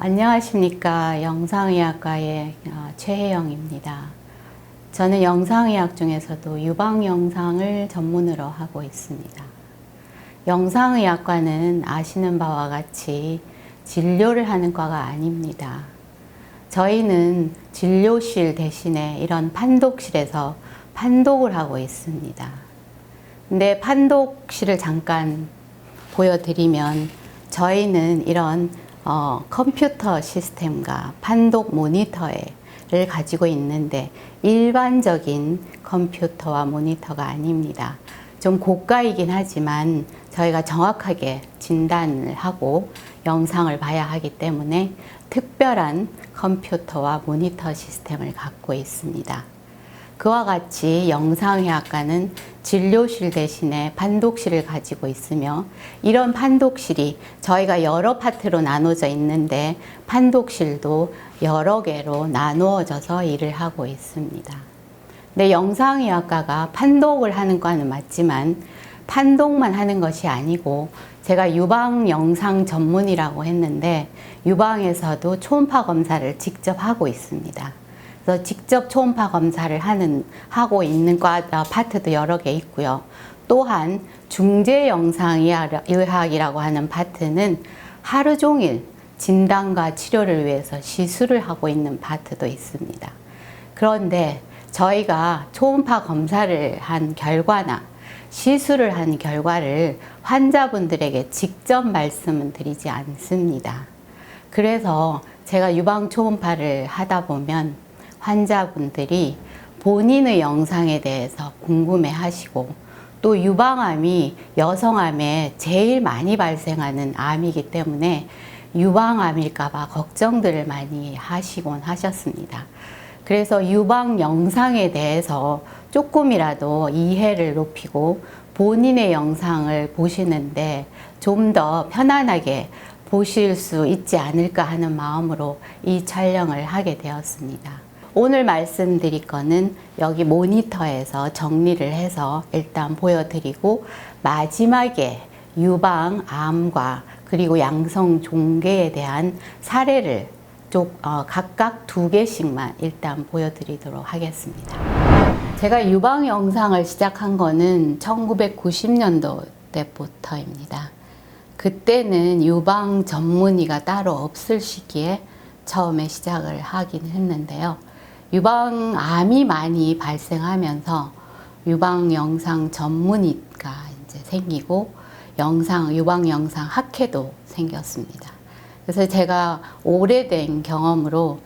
안녕하십니까. 영상의학과의 최혜영입니다. 저는 영상의학 중에서도 유방영상을 전문으로 하고 있습니다. 영상의학과는 아시는 바와 같이 진료를 하는 과가 아닙니다. 저희는 진료실 대신에 이런 판독실에서 판독을 하고 있습니다. 근데 판독실을 잠깐 보여드리면 저희는 이런 컴퓨터 시스템과 판독 모니터를 가지고 있는데 일반적인 컴퓨터와 모니터가 아닙니다. 좀 고가이긴 하지만 저희가 정확하게 진단을 하고 영상을 봐야 하기 때문에 특별한 컴퓨터와 모니터 시스템을 갖고 있습니다. 그와 같이 영상의학과는 진료실 대신에 판독실을 가지고 있으며 이런 판독실이 저희가 여러 파트로 나눠져 있는데 판독실도 여러 개로 나누어져서 일을 하고 있습니다. 근데 영상의학과가 판독을 하는 과는 맞지만 판독만 하는 것이 아니고 제가 유방영상 전문이라고 했는데 유방에서도 초음파 검사를 직접 하고 있습니다. 그래서 직접 초음파 검사를 하고 있는 파트도 여러 개 있고요. 또한 중재영상의학이라고 하는 파트는 하루 종일 진단과 치료를 위해서 시술을 하고 있는 파트도 있습니다. 그런데 저희가 초음파 검사를 한 결과나 시술을 한 결과를 환자분들에게 직접 말씀은 드리지 않습니다. 그래서 제가 유방 초음파를 하다 보면 환자분들이 본인의 영상에 대해서 궁금해 하시고 또 유방암이 여성암에 제일 많이 발생하는 암이기 때문에 유방암일까봐 걱정들을 많이 하시곤 하셨습니다. 그래서 유방 영상에 대해서 조금이라도 이해를 높이고 본인의 영상을 보시는데 좀 더 편안하게 보실 수 있지 않을까 하는 마음으로 이 촬영을 하게 되었습니다. 오늘 말씀드릴 거는 여기 모니터에서 정리를 해서 일단 보여드리고 마지막에 유방암과 그리고 양성 종괴에 대한 사례를 각각 2개씩만 일단 보여드리도록 하겠습니다. 제가 유방 영상을 시작한 거는 1990년도 때부터입니다. 그때는 유방 전문의가 따로 없을 시기에 처음에 시작을 하긴 했는데요. 유방암이 많이 발생하면서 유방 영상 전문의가 이제 생기고 유방 영상 학회도 생겼습니다. 그래서 제가 오래된 경험으로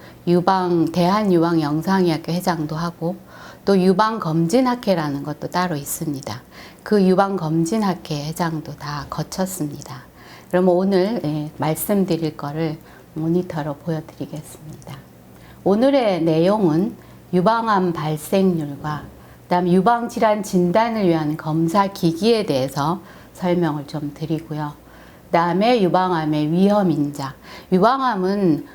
대한유방영상의학회 회장도 하고 또 유방검진학회라는 것도 따로 있습니다. 그 유방검진학회 회장도 다 거쳤습니다. 그럼 오늘 말씀드릴 거를 모니터로 보여드리겠습니다. 오늘의 내용은 유방암 발생률과 그다음 유방질환 진단을 위한 검사 기기에 대해서 설명을 좀 드리고요. 그다음에 유방암의 위험 인자. 유방암은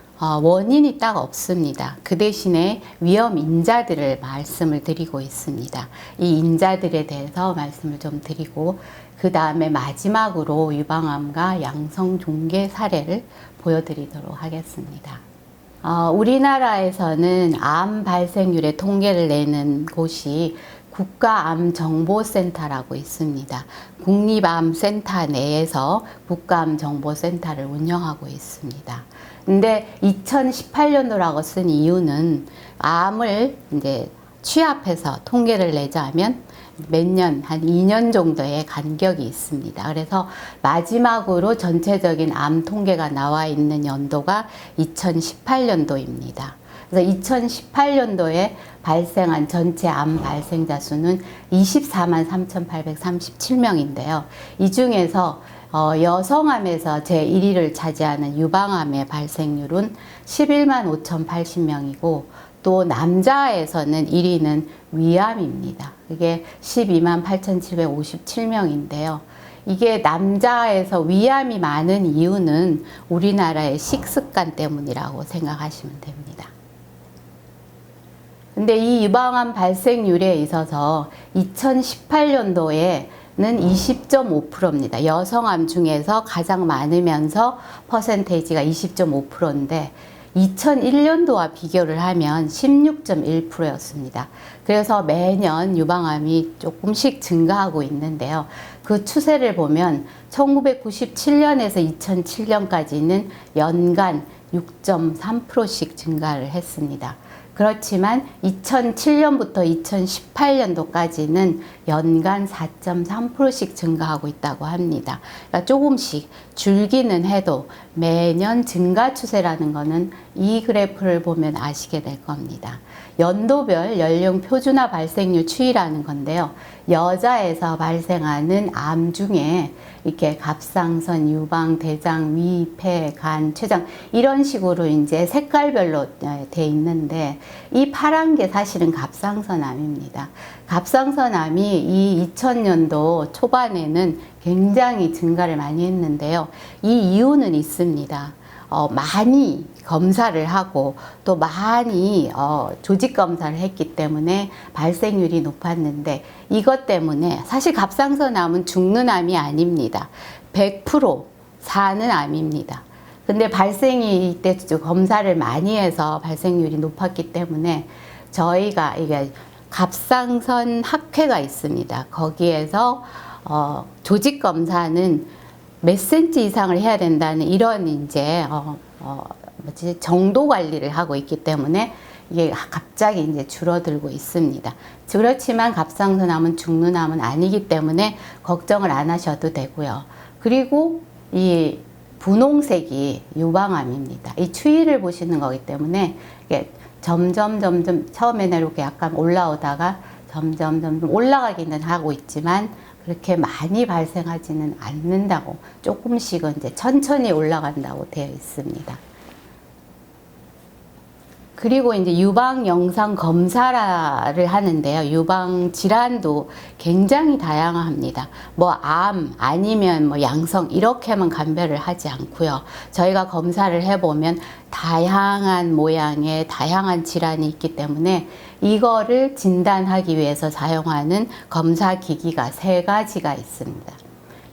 원인이 딱 없습니다. 그 대신에 위험 인자들을 말씀을 드리고 있습니다. 이 인자들에 대해서 말씀을 좀 드리고 그 다음에 마지막으로 유방암과 양성 종괴 사례를 보여드리도록 하겠습니다. 우리나라에서는 암 발생률의 통계를 내는 곳이 국가암정보센터라고 있습니다. 국립암센터 내에서 국가암정보센터를 운영하고 있습니다. 근데 2018년도라고 쓴 이유는 암을 이제 취합해서 통계를 내자면 몇 년, 한 2년 정도의 간격이 있습니다. 그래서 마지막으로 전체적인 암 통계가 나와 있는 연도가 2018년도입니다. 그래서 2018년도에 발생한 전체 암 발생자 수는 24만 3,837명인데요. 이 중에서 여성암에서 제1위를 차지하는 유방암의 발생률은 11만 5,080명이고 또 남자에서는 1위는 위암입니다. 이게 12만 8,757명인데요. 이게 남자에서 위암이 많은 이유는 우리나라의 식습관 때문이라고 생각하시면 됩니다. 근데 이 유방암 발생률에 있어서 2018년도에는 20.5%입니다. 여성암 중에서 가장 많으면서 퍼센테이지가 20.5%인데 2001년도와 비교를 하면 16.1%였습니다. 그래서 매년 유방암이 조금씩 증가하고 있는데요. 그 추세를 보면 1997년에서 2007년까지는 연간 6.3%씩 증가를 했습니다. 그렇지만 2007년부터 2018년도까지는 연간 4.3%씩 증가하고 있다고 합니다. 그러니까 조금씩 줄기는 해도 매년 증가 추세라는 것은 이 그래프를 보면 아시게 될 겁니다. 연도별 연령 표준화 발생률 추이라는 건데요. 여자에서 발생하는 암 중에 이렇게 갑상선, 유방, 대장, 위, 폐, 간, 췌장 이런 식으로 이제 색깔별로 돼 있는데 이 파란 게 사실은 갑상선암입니다. 갑상선암이 이 2000년도 초반에는 굉장히 증가를 많이 했는데요. 이 이유는 있습니다. 많이 검사를 하고 또 많이 조직 검사를 했기 때문에 발생률이 높았는데 이것 때문에 사실 갑상선암은 죽는 암이 아닙니다. 100% 사는 암입니다. 근데 발생이 이때 검사를 많이 해서 발생률이 높았기 때문에 저희가 이게 갑상선 학회가 있습니다. 거기에서 조직 검사는 몇 센치 이상을 해야 된다는 이런 이제 정도 관리를 하고 있기 때문에 이게 갑자기 이제 줄어들고 있습니다. 그렇지만 갑상선암은 죽는 암은 아니기 때문에 걱정을 안 하셔도 되고요. 그리고 이 분홍색이 유방암입니다. 이 추이를 보시는 거기 때문에 이게 점점 처음에는 이렇게 약간 올라오다가 점점 올라가기는 하고 있지만 그렇게 많이 발생하지는 않는다고, 조금씩은 이제 천천히 올라간다고 되어 있습니다. 그리고 이제 유방 영상 검사를 하는데요. 유방 질환도 굉장히 다양합니다. 뭐 암 아니면 뭐 양성 이렇게만 감별을 하지 않고요. 저희가 검사를 해보면 다양한 모양의 다양한 질환이 있기 때문에 이거를 진단하기 위해서 사용하는 검사 기기가 3가지가 있습니다.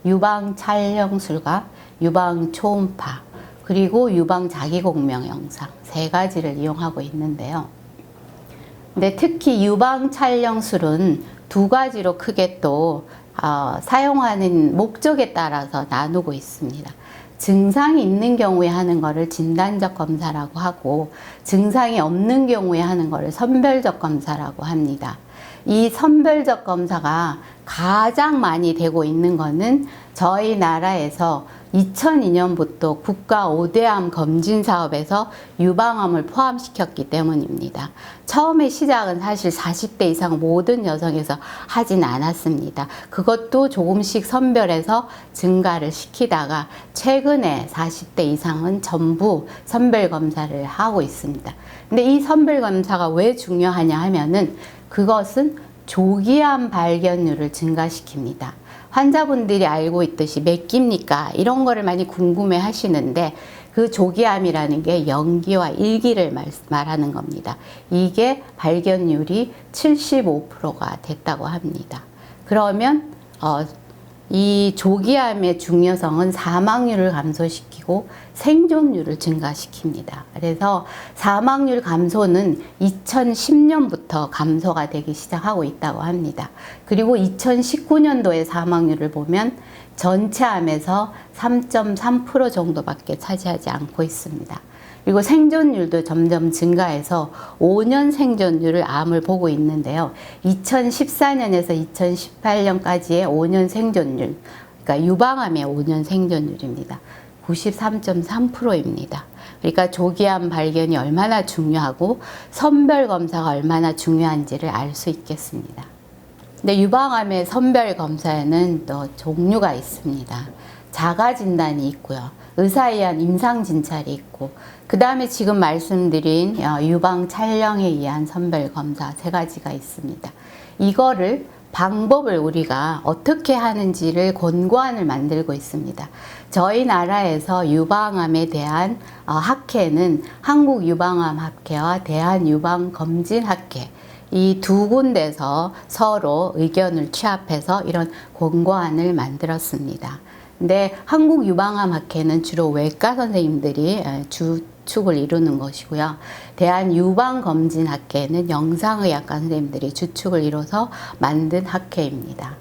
유방 촬영술과 유방 초음파 그리고 유방 자기공명 영상 3가지를 이용하고 있는데요. 근데 특히 유방 촬영술은 2가지로 크게 또 사용하는 목적에 따라서 나누고 있습니다. 증상이 있는 경우에 하는 거를 진단적 검사라고 하고 증상이 없는 경우에 하는 거를 선별적 검사라고 합니다. 이 선별적 검사가 가장 많이 되고 있는 거는 저희 나라에서 2002년부터 국가 5대암 검진 사업에서 유방암을 포함시켰기 때문입니다. 처음에 시작은 사실 40대 이상 모든 여성에서 하진 않았습니다. 그것도 조금씩 선별해서 증가를 시키다가 최근에 40대 이상은 전부 선별 검사를 하고 있습니다. 근데 이 선별 검사가 왜 중요하냐 하면은 그것은 조기암 발견율을 증가시킵니다. 환자분들이 알고 있듯이 몇 기입니까? 이런 거를 많이 궁금해 하시는데 그 조기암이라는 게 0기와 1기를 말하는 겁니다. 이게 발견율이 75%가 됐다고 합니다. 그러면 이 조기암의 중요성은 사망률을 감소시키고 생존율을 증가시킵니다. 그래서 사망률 감소는 2010년부터 감소가 되기 시작하고 있다고 합니다. 그리고 2019년도의 사망률을 보면 전체 암에서 3.3% 정도밖에 차지하지 않고 있습니다. 그리고 생존율도 점점 증가해서 5년 생존율을 암을 보고 있는데요. 2014년에서 2018년까지의 5년 생존율, 그러니까 유방암의 5년 생존율입니다. 93.3%입니다. 그러니까 조기암 발견이 얼마나 중요하고 선별 검사가 얼마나 중요한지를 알 수 있겠습니다. 근데 유방암의 선별 검사에는 또 종류가 있습니다. 자가 진단이 있고요. 의사에 의한 임상 진찰이 있고, 그 다음에 지금 말씀드린 유방 촬영에 의한 선별 검사 3가지가 있습니다. 이거를 방법을 우리가 어떻게 하는지를 권고안을 만들고 있습니다. 저희 나라에서 유방암에 대한 학회는 한국유방암학회와 대한유방검진학회 이 두 군데서 서로 의견을 취합해서 이런 권고안을 만들었습니다. 근데 한국유방암학회는 주로 외과 선생님들이 주축을 이루는 것이고요. 대한유방검진학회는 영상의학과 선생님들이 주축을 이뤄서 만든 학회입니다.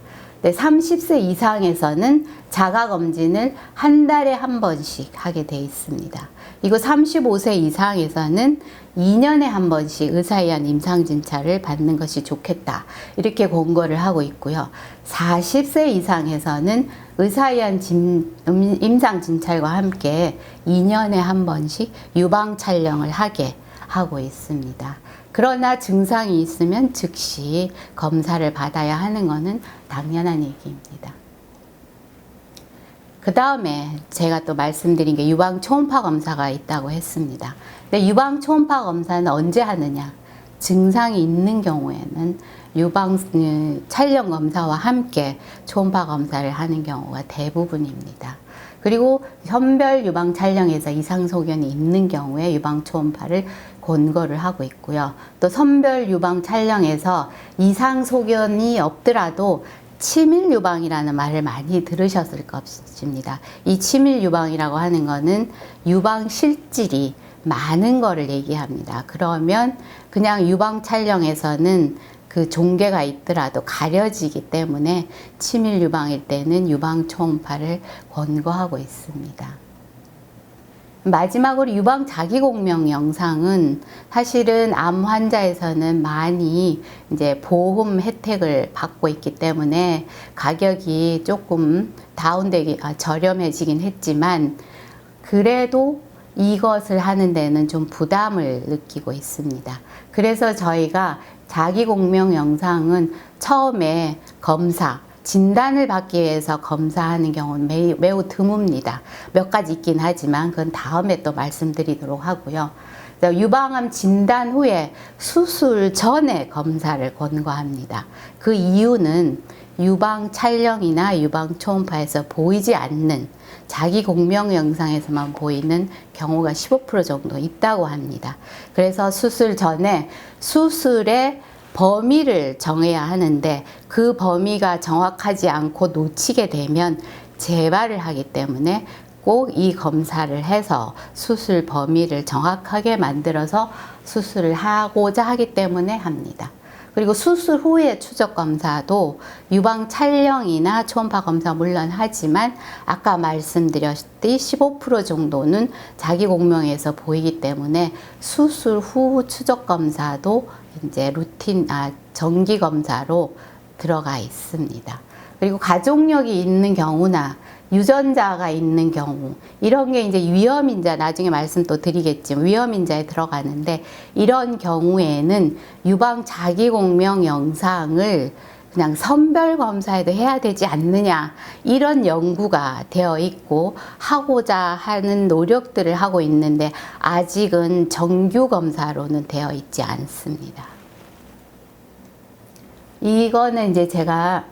30세 이상에서는 자가검진을 한 달에 한 번씩 하게 돼 있습니다. 이거 35세 이상에서는 2년에 한 번씩 의사에 의한 임상진찰을 받는 것이 좋겠다. 이렇게 권고를 하고 있고요. 40세 이상에서는 의사에 의한 임상진찰과 함께 2년에 한 번씩 유방촬영을 하게 하고 있습니다. 그러나 증상이 있으면 즉시 검사를 받아야 하는 것은 당연한 얘기입니다. 그 다음에 제가 또 말씀드린 게 유방 초음파 검사가 있다고 했습니다. 근데 유방 초음파 검사는 언제 하느냐? 증상이 있는 경우에는 유방 촬영 검사와 함께 초음파 검사를 하는 경우가 대부분입니다. 그리고 선별 유방 촬영에서 이상 소견이 있는 경우에 유방 초음파를 권고를 하고 있고요. 또 선별 유방 촬영에서 이상 소견이 없더라도 치밀 유방이라는 말을 많이 들으셨을 것입니다. 이 치밀 유방이라고 하는 거는 유방 실질이 많은 거를 얘기합니다. 그러면 그냥 유방 촬영에서는 그 종괴가 있더라도 가려지기 때문에 치밀 유방일 때는 유방 초음파를 권고하고 있습니다. 마지막으로 유방 자기공명 영상은 사실은 암 환자에서는 많이 이제 보험 혜택을 받고 있기 때문에 가격이 조금 저렴해지긴 했지만 그래도 이것을 하는 데는 좀 부담을 느끼고 있습니다. 그래서 저희가 자기공명 영상은 처음에 진단을 받기 위해서 검사하는 경우는 매우 드뭅니다. 몇 가지 있긴 하지만 그건 다음에 또 말씀드리도록 하고요. 유방암 진단 후에 수술 전에 검사를 권고합니다. 그 이유는 유방 촬영이나 유방 초음파에서 보이지 않는 자기 공명 영상에서만 보이는 경우가 15% 정도 있다고 합니다. 그래서 수술 전에 수술의 범위를 정해야 하는데 그 범위가 정확하지 않고 놓치게 되면 재발을 하기 때문에 꼭 이 검사를 해서 수술 범위를 정확하게 만들어서 수술을 하고자 하기 때문에 합니다. 그리고 수술 후의 추적 검사도 유방 촬영이나 초음파 검사 물론 하지만 아까 말씀드렸듯이 15% 정도는 자기 공명에서 보이기 때문에 수술 후 추적 검사도 이제 정기 검사로 들어가 있습니다. 그리고 가족력이 있는 경우나 유전자가 있는 경우 이런 게 이제 위험인자 나중에 말씀 또 드리겠지만 위험인자에 들어가는데 이런 경우에는 유방 자기공명 영상을 그냥 선별 검사에도 해야 되지 않느냐 이런 연구가 되어 있고 하고자 하는 노력들을 하고 있는데 아직은 정규 검사로는 되어 있지 않습니다. 이거는 이제 제가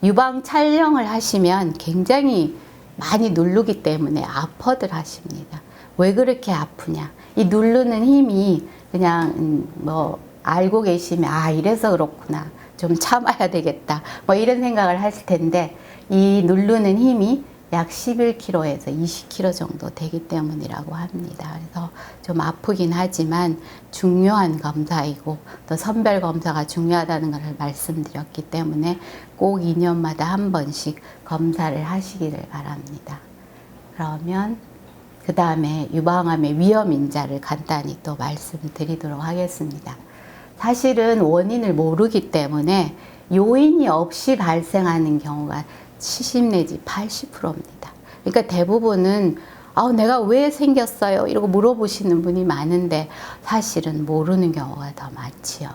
유방 촬영을 하시면 굉장히 많이 누르기 때문에 아파들 하십니다. 왜 그렇게 아프냐? 이 누르는 힘이 그냥 알고 계시면 이래서 그렇구나. 좀 참아야 되겠다. 이런 생각을 하실 텐데 이 누르는 힘이 약 11kg에서 20kg 정도 되기 때문이라고 합니다. 그래서 좀 아프긴 하지만 중요한 검사이고 또 선별 검사가 중요하다는 것을 말씀드렸기 때문에 꼭 2년마다 한 번씩 검사를 하시기를 바랍니다. 그러면 그 다음에 유방암의 위험인자를 간단히 또 말씀드리도록 하겠습니다. 사실은 원인을 모르기 때문에 요인이 없이 발생하는 경우가 70 내지 80%입니다. 그러니까 대부분은 내가 왜 생겼어요? 이러고 물어보시는 분이 많은데 사실은 모르는 경우가 더 많지요.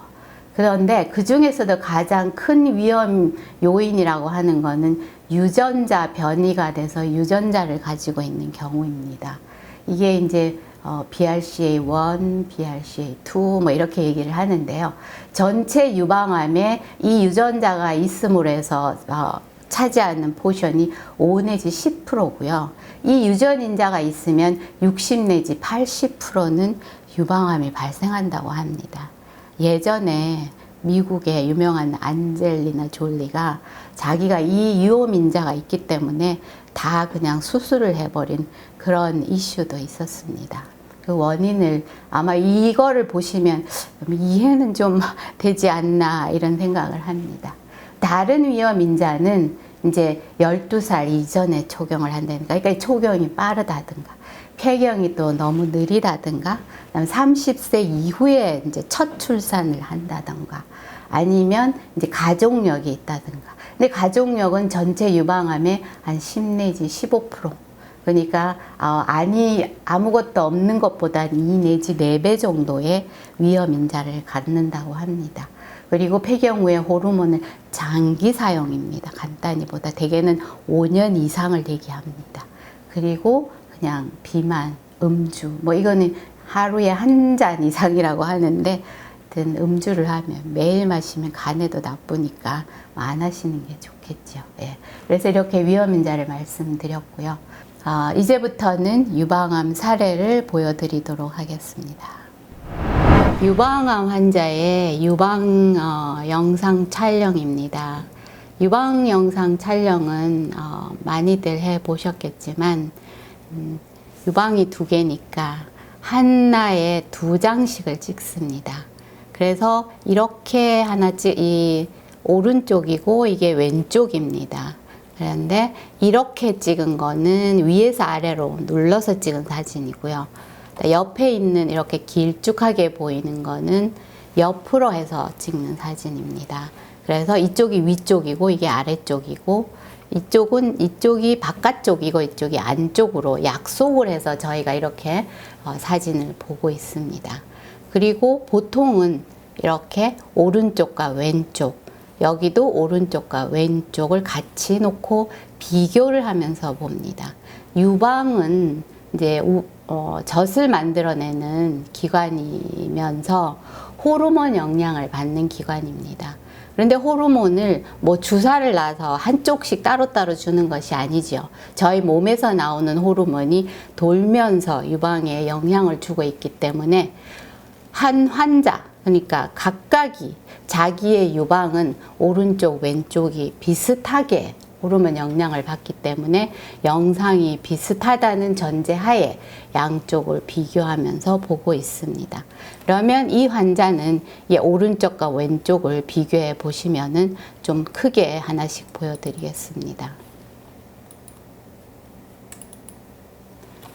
그런데 그 중에서도 가장 큰 위험 요인이라고 하는 거는 유전자 변이가 돼서 유전자를 가지고 있는 경우입니다. 이게 이제 BRCA1, BRCA2 뭐 이렇게 얘기를 하는데요. 전체 유방암에 이 유전자가 있음으로 해서 차지하는 포션이 5 내지 10%고요. 이 유전인자가 있으면 60 내지 80%는 유방암이 발생한다고 합니다. 예전에 미국의 유명한 안젤리나 졸리가 자기가 이 유홈인자가 있기 때문에 다 그냥 수술을 해버린 그런 이슈도 있었습니다. 그 원인을 아마 이거를 보시면 이해는 좀 되지 않나 이런 생각을 합니다. 다른 위험인자는 이제 12살 이전에 초경을 한다든가, 그러니까 초경이 빠르다든가, 폐경이 또 너무 느리다든가, 그다음에 30세 이후에 이제 첫 출산을 한다든가, 아니면 이제 가족력이 있다든가. 근데 가족력은 전체 유방암의 한 10 내지 15%. 그러니까 아무것도 없는 것보다 2 내지 4배 정도의 위험인자를 갖는다고 합니다. 그리고 폐경 후에 호르몬을 장기 사용입니다. 간단히보다 대개는 5년 이상을 대기합니다. 그리고 그냥 비만, 음주, 뭐 이거는 하루에 1잔 이상이라고 하는데, 음주를 하면 매일 마시면 간에도 나쁘니까 안 하시는 게 좋겠죠. 예. 그래서 이렇게 위험인자를 말씀드렸고요. 이제부터는 유방암 사례를 보여드리도록 하겠습니다. 유방암 환자의 유방 영상 촬영입니다. 유방 영상 촬영은 많이들 해보셨겠지만 유방이 2개니까 하나에 2장씩을 찍습니다. 그래서 이렇게 하나 이 오른쪽이고 이게 왼쪽입니다. 그런데 이렇게 찍은 거는 위에서 아래로 눌러서 찍은 사진이고요. 옆에 있는 이렇게 길쭉하게 보이는 거는 옆으로 해서 찍는 사진입니다. 그래서 이쪽이 위쪽이고 이게 아래쪽이고, 이쪽이 바깥쪽이고 이쪽이 안쪽으로 약속을 해서 저희가 이렇게 사진을 보고 있습니다. 그리고 보통은 이렇게 오른쪽과 왼쪽, 여기도 오른쪽과 왼쪽을 같이 놓고 비교를 하면서 봅니다. 유방은 이제 젖을 만들어내는 기관이면서 호르몬 영향을 받는 기관입니다. 그런데 호르몬을 뭐 주사를 놔서 한쪽씩 따로따로 주는 것이 아니죠. 저희 몸에서 나오는 호르몬이 돌면서 유방에 영향을 주고 있기 때문에 한 환자, 그러니까 각각이 자기의 유방은 오른쪽, 왼쪽이 비슷하게 호르몬 영향을 받기 때문에 영상이 비슷하다는 전제하에 양쪽을 비교하면서 보고 있습니다. 그러면 이 환자는 이 오른쪽과 왼쪽을 비교해 보시면은 좀 크게 하나씩 보여드리겠습니다.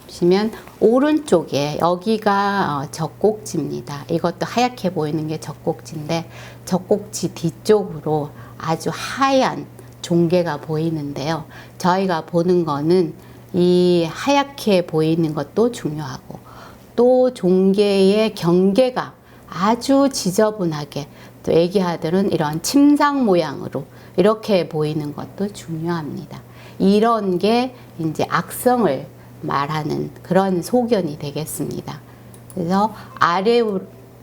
보시면 오른쪽에 여기가 젖꼭지입니다. 이것도 하얗게 보이는 게 젖꼭지인데, 젖꼭지 뒤쪽으로 아주 하얀 종개가 보이는데요. 저희가 보는 거는 이 하얗게 보이는 것도 중요하고, 또 종개의 경계가 아주 지저분하게, 또 애기아들은 이런 침상 모양으로 이렇게 보이는 것도 중요합니다. 이런 게 이제 악성을 말하는 그런 소견이 되겠습니다. 그래서 아래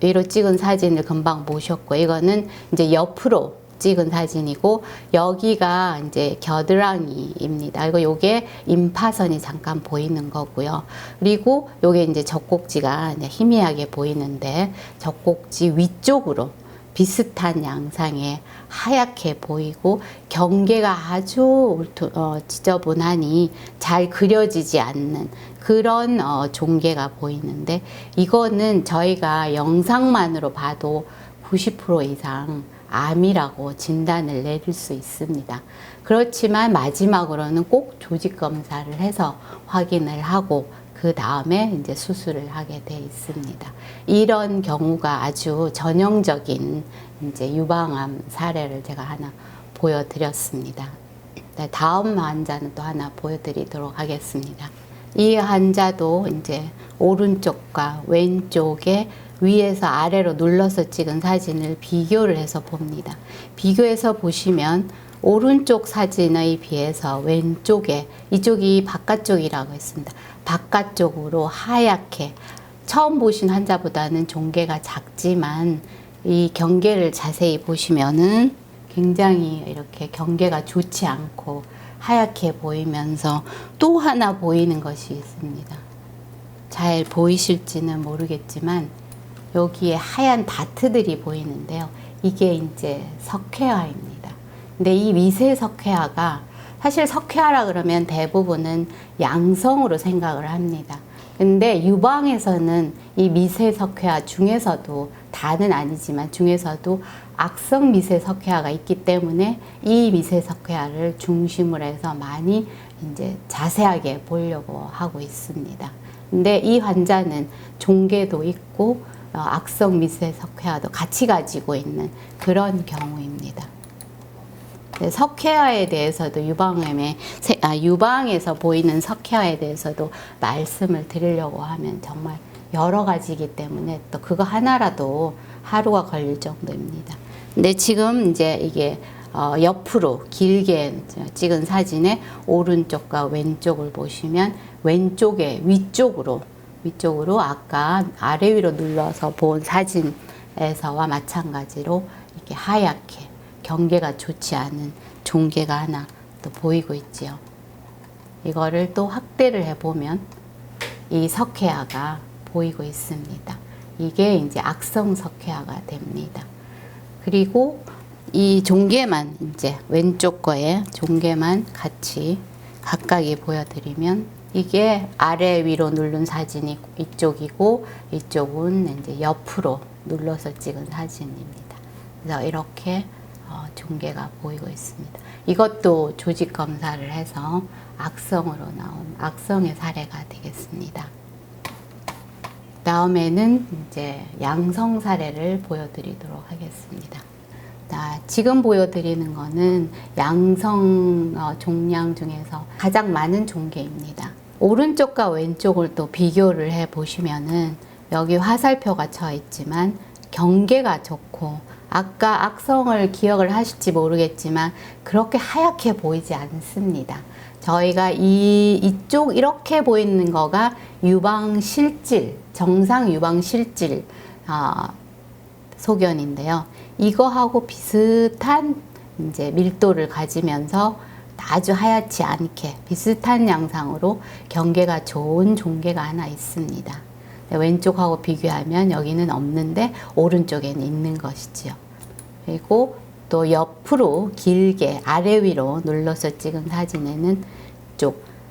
위로 찍은 사진을 금방 보셨고, 이거는 이제 옆으로 찍은 사진이고, 여기가 이제 겨드랑이입니다. 그리고 요게 임파선이 잠깐 보이는 거고요. 그리고 요게 이제 젖꼭지가 이제 희미하게 보이는데, 젖꼭지 위쪽으로 비슷한 양상에 하얗게 보이고 경계가 아주 지저분하니 잘 그려지지 않는 그런 종개가 보이는데, 이거는 저희가 영상만으로 봐도 90% 이상 암이라고 진단을 내릴 수 있습니다. 그렇지만 마지막으로는 꼭 조직 검사를 해서 확인을 하고 그 다음에 이제 수술을 하게 돼 있습니다. 이런 경우가 아주 전형적인 이제 유방암 사례를 제가 하나 보여드렸습니다. 다음 환자는 또 하나 보여드리도록 하겠습니다. 이 환자도 이제 오른쪽과 왼쪽에 위에서 아래로 눌러서 찍은 사진을 비교를 해서 봅니다. 비교해서 보시면 오른쪽 사진에 비해서 왼쪽에, 이쪽이 바깥쪽이라고 했습니다. 바깥쪽으로 하얗게, 처음 보신 환자보다는 종괴가 작지만 이 경계를 자세히 보시면은 굉장히 이렇게 경계가 좋지 않고 하얗게 보이면서 또 하나 보이는 것이 있습니다. 잘 보이실지는 모르겠지만 여기에 하얀 다트들이 보이는데요. 이게 이제 석회화입니다. 근데 이 미세 석회화가, 사실 석회화라 그러면 대부분은 양성으로 생각을 합니다. 근데 유방에서는 이 미세 석회화 중에서도, 다는 아니지만 중에서도 악성 미세 석회화가 있기 때문에 이 미세 석회화를 중심으로 해서 많이 이제 자세하게 보려고 하고 있습니다. 근데 이 환자는 종괴도 있고 악성 미세 석회화도 같이 가지고 있는 그런 경우입니다. 석회화에 대해서도 유방에서 보이는 석회화에 대해서도 말씀을 드리려고 하면 정말 여러 가지이기 때문에 또 그거 하나라도 하루가 걸릴 정도입니다. 근데 지금 이제 이게 옆으로 길게 찍은 사진의 오른쪽과 왼쪽을 보시면 왼쪽에 위쪽으로 아까 아래 위로 눌러서 본 사진에서와 마찬가지로 이렇게 하얗게 경계가 좋지 않은 종괴가 하나 또 보이고 있지요. 이거를 또 확대를 해보면 이 석회화가 보이고 있습니다. 이게 이제 악성 석회화가 됩니다. 그리고 이 종괴만, 이제 왼쪽 거에 종괴만 같이 각각이 보여드리면 이게 아래 위로 누른 사진이 이쪽이고 이쪽은 이제 옆으로 눌러서 찍은 사진입니다. 그래서 이렇게 종괴가 보이고 있습니다. 이것도 조직 검사를 해서 악성으로 나온 악성의 사례가 되겠습니다. 다음에는 이제 양성 사례를 보여드리도록 하겠습니다. 자, 지금 보여드리는 거는 양성 종양 중에서 가장 많은 종괴입니다. 오른쪽과 왼쪽을 또 비교를 해 보시면은 여기 화살표가 쳐 있지만 경계가 좋고, 아까 악성을 기억을 하실지 모르겠지만 그렇게 하얗게 보이지 않습니다. 저희가 이쪽 이렇게 보이는 거가 유방실질, 정상 유방실질 소견인데요. 이거하고 비슷한 이제 밀도를 가지면서 아주 하얗지 않게 비슷한 양상으로 경계가 좋은 종괴가 하나 있습니다. 왼쪽하고 비교하면 여기는 없는데 오른쪽에는 있는 것이지요. 그리고 또 옆으로 길게 아래 위로 눌러서 찍은 사진에는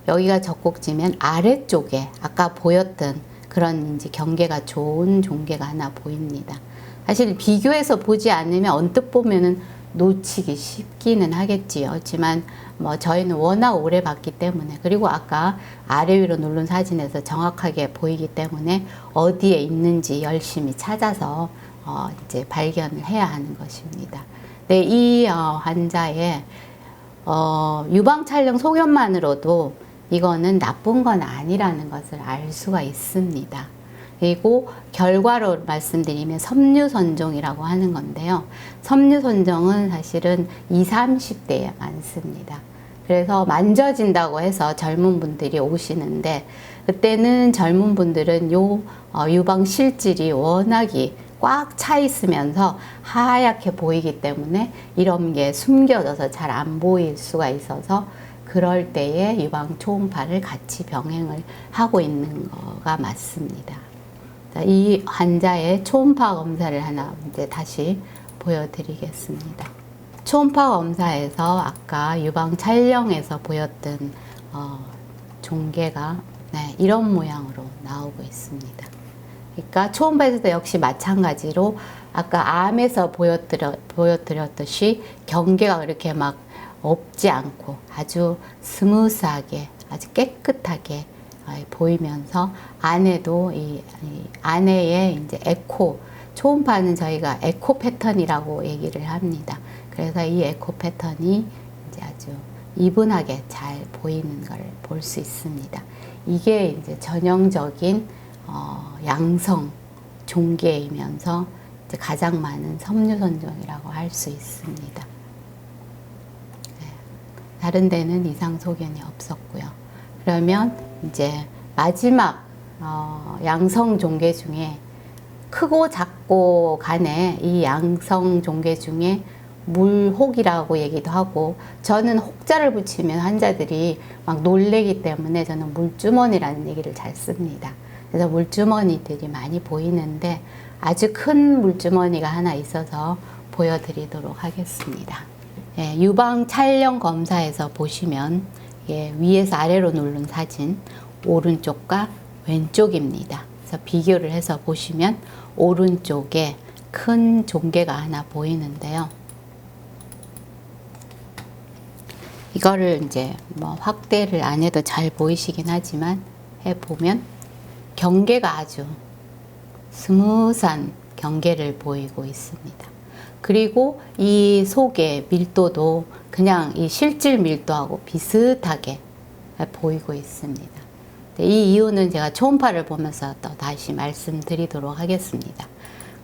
여기가 젖꼭지면 아래쪽에 아까 보였던 그런 이제 경계가 좋은 종괴가 하나 보입니다. 사실 비교해서 보지 않으면 언뜻 보면은 놓치기 쉽기는 하겠지요. 하지만 뭐 저희는 워낙 오래 봤기 때문에, 그리고 아까 아래 위로 누른 사진에서 정확하게 보이기 때문에 어디에 있는지 열심히 찾아서 이제 발견을 해야 하는 것입니다. 네, 이 환자의 유방 촬영 소견만으로도 이거는 나쁜 건 아니라는 것을 알 수가 있습니다. 그리고 결과로 말씀드리면 섬유선종이라고 하는 건데요. 섬유선종은 사실은 20, 30대에 많습니다. 그래서 만져진다고 해서 젊은 분들이 오시는데, 그때는 젊은 분들은 유방 실질이 워낙이 꽉 차 있으면서 하얗게 보이기 때문에 이런 게 숨겨져서 잘 안 보일 수가 있어서 그럴 때에 유방 초음파를 같이 병행을 하고 있는 거가 맞습니다. 이 환자의 초음파 검사를 하나 이제 다시 보여드리겠습니다. 초음파 검사에서 아까 유방 촬영에서 보였던 종괴가 이런 모양으로 나오고 있습니다. 그러니까 초음파에서도 역시 마찬가지로 아까 암에서 보여드렸듯이 경계가 그렇게 막 없지 않고 아주 스무스하게, 아주 깨끗하게 보이면서 안에도 이 안에에 이제 에코, 초음파는 저희가 에코 패턴이라고 얘기를 합니다. 그래서 이 에코 패턴이 이제 아주 이분하게 잘 보이는 걸 볼 수 있습니다. 이게 이제 전형적인 양성 종괴이면서 이제 가장 많은 섬유선종이라고 할 수 있습니다. 다른 데는 이상 소견이 없었고요. 그러면 이제 마지막 양성 종괴 중에 크고 작고 간에 이 양성 종괴 중에 물혹이라고 얘기도 하고, 저는 혹자를 붙이면 환자들이 막 놀래기 때문에 저는 물주머니라는 얘기를 잘 씁니다. 그래서 물주머니들이 많이 보이는데 아주 큰 물주머니가 하나 있어서 보여드리도록 하겠습니다. 예, 유방 촬영 검사에서 보시면 위에서 아래로 누른 사진 오른쪽과 왼쪽입니다. 그래서 비교를 해서 보시면 오른쪽에 큰 종괴가 하나 보이는데요. 이거를 이제 뭐 확대를 안 해도 잘 보이시긴 하지만 해보면 경계가 아주 스무스한 경계를 보이고 있습니다. 그리고 이 속의 밀도도 그냥 이 실질 밀도하고 비슷하게 보이고 있습니다. 이 이유는 제가 초음파를 보면서 또 다시 말씀드리도록 하겠습니다.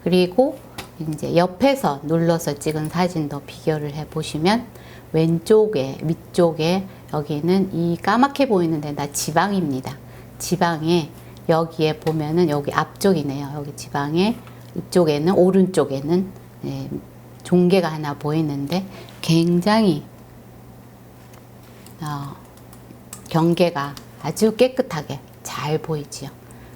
그리고 이제 옆에서 눌러서 찍은 사진도 비교를 해 보시면 왼쪽에 위쪽에 여기는 이 까맣게 보이는 데는 다 지방입니다. 지방에 여기에 보면은 여기 앞쪽이네요. 여기 지방에 이쪽에는 오른쪽에는 종괴가 하나 보이는데 굉장히 경계가 아주 깨끗하게 잘 보이지요.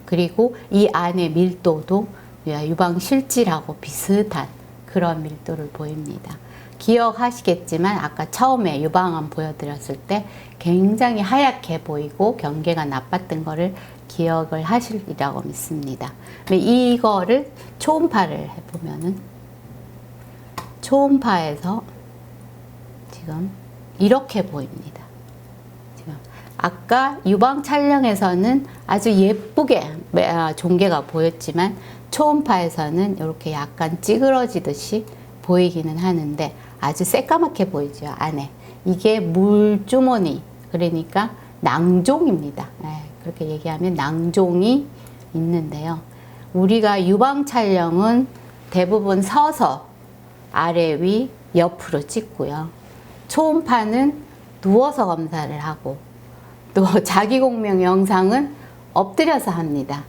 그리고 이 안의 밀도도 유방 실질하고 비슷한 그런 밀도를 보입니다. 기억하시겠지만 아까 처음에 유방암 보여드렸을 때 굉장히 하얗게 보이고 경계가 나빴던 거를 기억을 하시리라고 믿습니다. 이거를 초음파를 해보면은 초음파에서 지금 이렇게 보입니다. 지금 아까 유방 촬영에서는 아주 예쁘게 종괴가 보였지만 초음파에서는 이렇게 약간 찌그러지듯이 보이기는 하는데 아주 새까맣게 보이죠. 안에 이게 물주머니, 그러니까 낭종입니다. 그렇게 얘기하면 낭종이 있는데요. 우리가 유방 촬영은 대부분 서서 아래 위 옆으로 찍고요. 초음파는 누워서 검사를 하고 또 자기공명 영상은 엎드려서 합니다.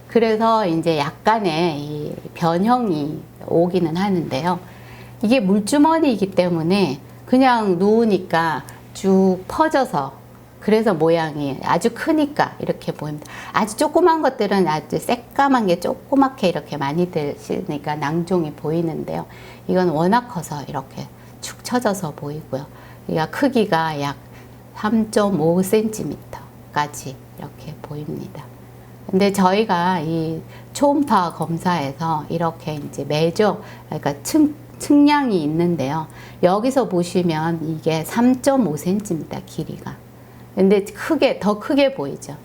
그래서 이제 약간의 이 변형이 오기는 하는데요. 이게 물주머니이기 때문에 그냥 누우니까 쭉 퍼져서, 그래서 모양이 아주 크니까 이렇게 보입니다. 아주 조그만 것들은 아주 새까만 게 조그맣게 이렇게 많이 드시니까 낭종이 보이는데요. 이건 워낙 커서 이렇게 축 처져서 보이고요. 그러니까 크기가 약 3.5cm까지 이렇게 보입니다. 근데 저희가 이 초음파 검사에서 이렇게 이제 매조, 그러니까 측량이 있는데요. 여기서 보시면 이게 3.5cm입니다. 길이가. 근데 더 크게 보이죠.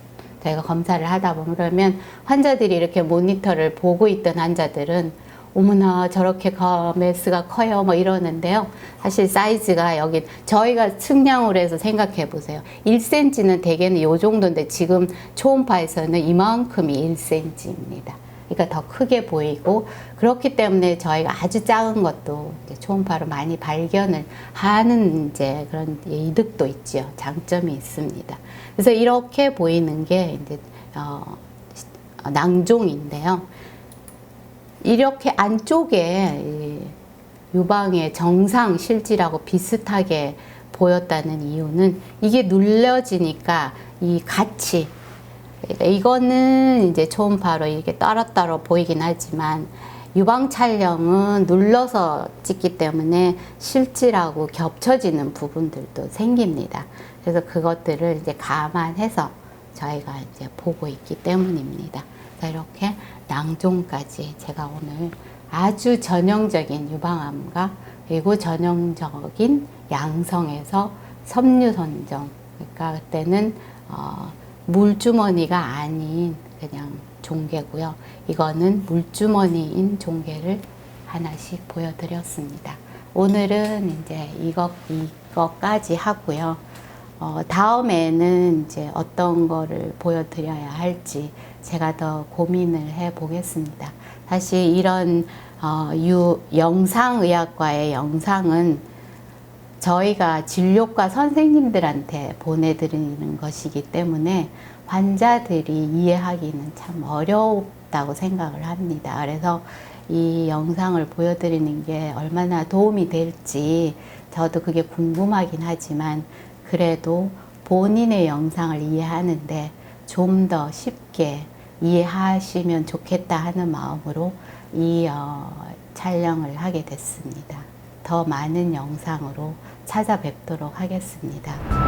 저희가 검사를 하다 보면, 그러면 환자들이 이렇게 모니터를 보고 있던 환자들은 어머나 저렇게 메스가 커요 뭐 이러는데요. 사실 사이즈가 여기 저희가 측량으로 해서 생각해 보세요. 1cm는 대개는 이 정도인데 지금 초음파에서는 이만큼이 1cm입니다. 그러니까 더 크게 보이고, 그렇기 때문에 저희가 아주 작은 것도 이제 초음파로 많이 발견을 하는 이제 그런 이득도 있지요. 장점이 있습니다. 그래서 이렇게 보이는 게 이제 낭종인데요. 이렇게 안쪽에 유방의 정상 실질하고 비슷하게 보였다는 이유는 이게 눌려지니까 이 같이, 그러니까 이거는 이제 초음파로 이렇게 따로따로 보이긴 하지만 유방 촬영은 눌러서 찍기 때문에 실질하고 겹쳐지는 부분들도 생깁니다. 그래서 그것들을 이제 감안해서 저희가 이제 보고 있기 때문입니다. 그래서 이렇게 낭종까지 제가 오늘 아주 전형적인 유방암과 그리고 전형적인 양성에서 섬유선정, 그러니까 그때는 물주머니가 아닌 그냥 종괴고요. 이거는 물주머니인 종괴를 하나씩 보여드렸습니다. 오늘은 이제 이것까지 하고요. 다음에는 이제 어떤 거를 보여드려야 할지 제가 더 고민을 해 보겠습니다. 사실 이런 영상의학과의 영상은 저희가 진료과 선생님들한테 보내드리는 것이기 때문에 환자들이 이해하기는 참 어렵다고 생각을 합니다. 그래서 이 영상을 보여드리는 게 얼마나 도움이 될지 저도 그게 궁금하긴 하지만 그래도 본인의 영상을 이해하는데 좀 더 쉽게 이해하시면 좋겠다 하는 마음으로 이 촬영을 하게 됐습니다. 더 많은 영상으로 찾아뵙도록 하겠습니다.